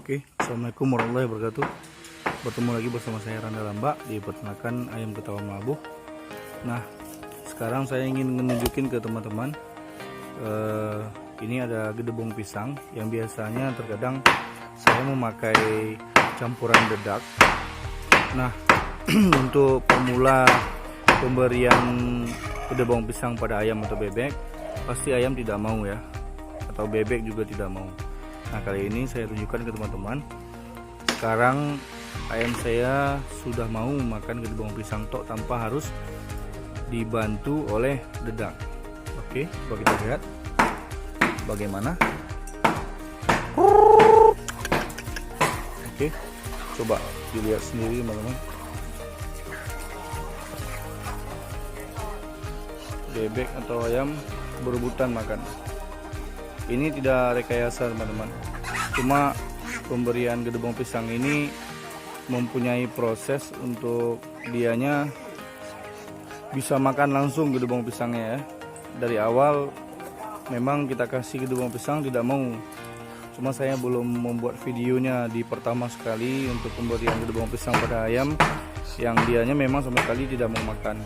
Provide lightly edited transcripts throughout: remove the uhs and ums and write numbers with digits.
Oke, assalamualaikum warahmatullahi wabarakatuh. Bertemu lagi bersama saya Randa Lamba di peternakan ayam Ketawa Melabuh. Nah, sekarang saya ingin menunjukin ke teman-teman. Ini ada gedebong pisang yang biasanya terkadang saya memakai campuran dedak. Nah, untuk pemula pemberian gedebong pisang pada ayam atau bebek, pasti ayam tidak mau ya, atau bebek juga tidak mau. Nah, kali ini saya tunjukkan ke teman-teman. Sekarang ayam saya sudah mau makan gedebong pisang tok tanpa harus dibantu oleh dedak. Oke, coba kita lihat bagaimana. Oke, coba dilihat sendiri teman-teman. Bebek atau ayam berebutan makan. Ini tidak rekayasa teman-teman, cuma pemberian gedebong pisang ini mempunyai proses untuk dianya bisa makan langsung gedebong pisangnya ya. Dari awal memang kita kasih gedebong pisang tidak mau, cuma saya belum membuat videonya di pertama sekali untuk pemberian gedebong pisang pada ayam yang dianya memang sama sekali tidak mau makan.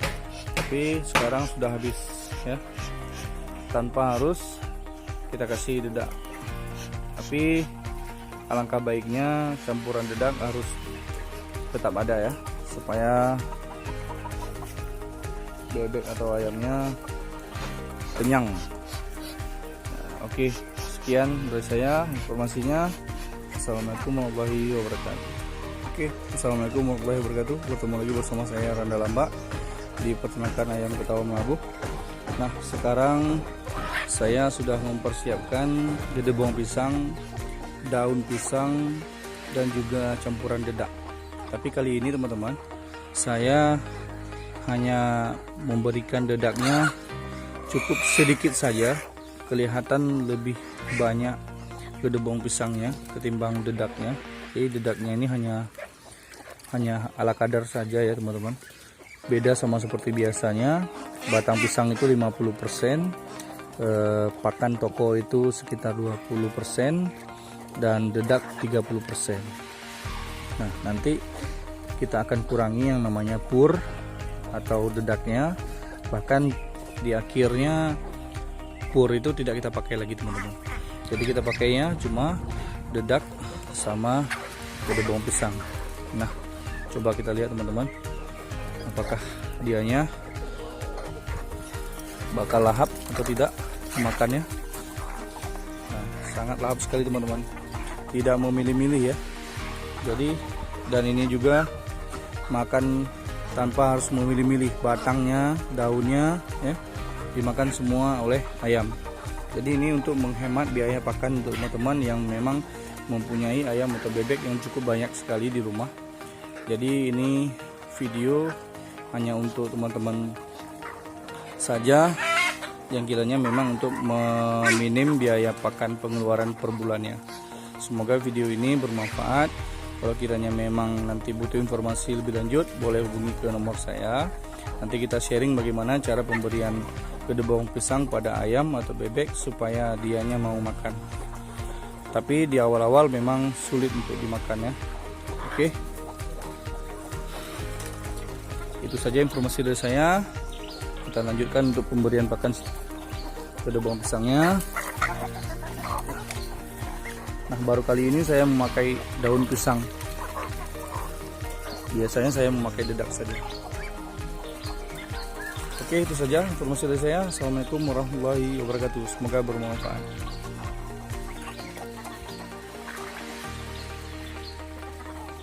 Tapi sekarang sudah habis ya, tanpa harus kita kasih dedak. Tapi alangkah baiknya campuran dedak harus tetap ada ya, supaya bebek atau ayamnya kenyang. Nah, oke, sekian dari saya informasinya. Assalamualaikum warahmatullahi wabarakatuh. Oke, assalamualaikum warahmatullahi wabarakatuh. Bertemu lagi bersama saya Randa Lamba di peternakan ayam Ketawa Melabuh. Nah, sekarang saya sudah mempersiapkan gedebong pisang, daun pisang, dan juga campuran dedak. Tapi kali ini teman-teman, saya hanya memberikan dedaknya cukup sedikit saja. Kelihatan lebih banyak gedebong pisangnya ketimbang dedaknya. Jadi dedaknya ini hanya ala kadar saja ya teman-teman. Beda sama seperti biasanya, batang pisang itu 50%, pakan toko itu sekitar 20%, dan dedak 30%. Nah, nanti kita akan kurangi yang namanya pur atau dedaknya. Bahkan di akhirnya pur itu tidak kita pakai lagi teman-teman. Jadi kita pakainya cuma dedak sama gedebong pisang. Nah, coba kita lihat teman-teman, apakah dianya bakal lahap atau tidak makannya. Nah, sangat lahap sekali teman-teman, tidak memilih-milih ya. Jadi, dan ini juga makan tanpa harus memilih-milih, batangnya, daunnya ya, dimakan semua oleh ayam. Jadi ini untuk menghemat biaya pakan untuk teman-teman yang memang mempunyai ayam atau bebek yang cukup banyak sekali di rumah. Jadi ini video hanya untuk teman-teman saja yang kiranya memang untuk meminim biaya pakan pengeluaran per bulannya. Semoga video ini bermanfaat. Kalau kiranya memang nanti butuh informasi lebih lanjut, boleh hubungi ke nomor saya. Nanti kita sharing bagaimana cara pemberian gedebong pisang pada ayam atau bebek supaya dianya mau makan. Tapi di awal-awal memang sulit untuk dimakan ya. Oke, itu saja informasi dari saya. Kita lanjutkan untuk pemberian pakan gedebong pisangnya. Nah, baru kali ini saya memakai daun pisang. Biasanya saya memakai dedak saja. Oke, itu saja informasi dari saya. Assalamualaikum warahmatullahi wabarakatuh. Semoga bermanfaat.